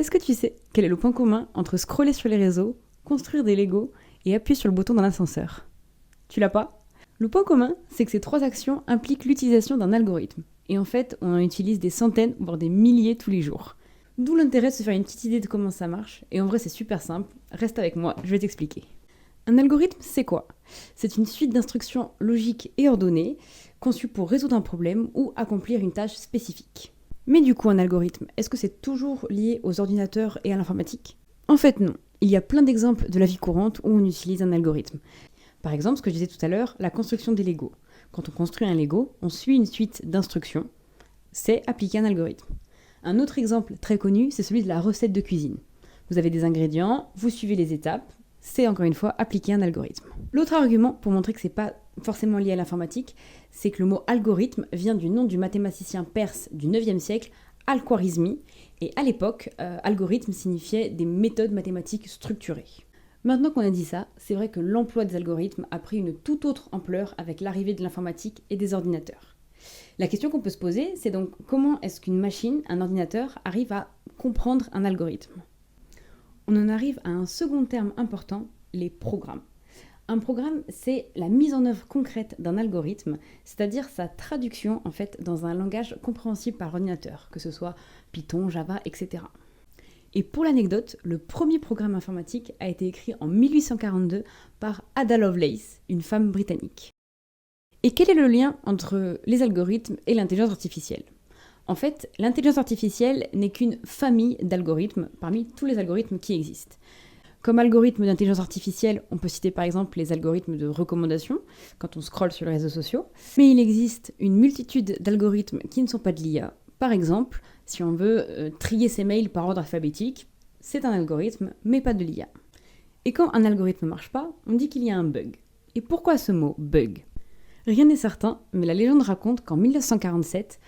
Est-ce que tu sais quel est le point commun entre scroller sur les réseaux, construire des Legos et appuyer sur le bouton d'un ascenseur? Tu l'as pas? Le point commun, c'est que ces trois actions impliquent l'utilisation d'un algorithme. Et en fait, on en utilise des centaines, voire des milliers tous les jours. D'où l'intérêt de se faire une petite idée de comment ça marche. Et en vrai, c'est super simple. Reste avec moi, je vais t'expliquer. Un algorithme, c'est quoi? C'est une suite d'instructions logiques et ordonnées, conçues pour résoudre un problème ou accomplir une tâche spécifique. Mais du coup, un algorithme, est-ce que c'est toujours lié aux ordinateurs et à l'informatique? En fait, non. Il y a plein d'exemples de la vie courante où on utilise un algorithme. Par exemple, ce que je disais tout à l'heure, la construction des Legos. Quand on construit un Lego, on suit une suite d'instructions. C'est appliquer un algorithme. Un autre exemple très connu, c'est celui de la recette de cuisine. Vous avez des ingrédients, vous suivez les étapes, c'est encore une fois appliquer un algorithme. L'autre argument, pour montrer que c'est pas forcément lié à l'informatique, c'est que le mot algorithme vient du nom du mathématicien perse du 9e siècle, Al-Khwarizmi, et à l'époque, algorithme signifiait des méthodes mathématiques structurées. Maintenant qu'on a dit ça, c'est vrai que l'emploi des algorithmes a pris une toute autre ampleur avec l'arrivée de l'informatique et des ordinateurs. La question qu'on peut se poser, c'est donc comment est-ce qu'une machine, un ordinateur, arrive à comprendre un algorithme? On en arrive à un second terme important, les programmes. Un programme, c'est la mise en œuvre concrète d'un algorithme, c'est-à-dire sa traduction en fait dans un langage compréhensible par ordinateur, que ce soit Python, Java, etc. Et pour l'anecdote, le premier programme informatique a été écrit en 1842 par Ada Lovelace, une femme britannique. Et quel est le lien entre les algorithmes et l'intelligence artificielle? En fait, l'intelligence artificielle n'est qu'une famille d'algorithmes parmi tous les algorithmes qui existent. Comme algorithme d'intelligence artificielle, on peut citer par exemple les algorithmes de recommandation, quand on scrolle sur les réseaux sociaux. Mais il existe une multitude d'algorithmes qui ne sont pas de l'IA. Par exemple, si on veut trier ses mails par ordre alphabétique, c'est un algorithme, mais pas de l'IA. Et quand un algorithme ne marche pas, on dit qu'il y a un bug. Et pourquoi ce mot bug? Rien n'est certain, mais la légende raconte qu'en 1947,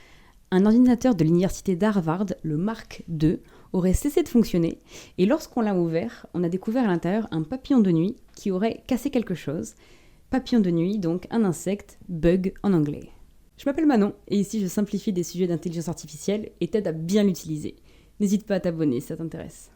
un ordinateur de l'université d'Harvard, le Mark II, aurait cessé de fonctionner, et lorsqu'on l'a ouvert, on a découvert à l'intérieur un papillon de nuit qui aurait cassé quelque chose. Papillon de nuit, donc un insecte, bug en anglais. Je m'appelle Manon, et ici je simplifie des sujets d'intelligence artificielle et t'aide à bien l'utiliser. N'hésite pas à t'abonner si ça t'intéresse.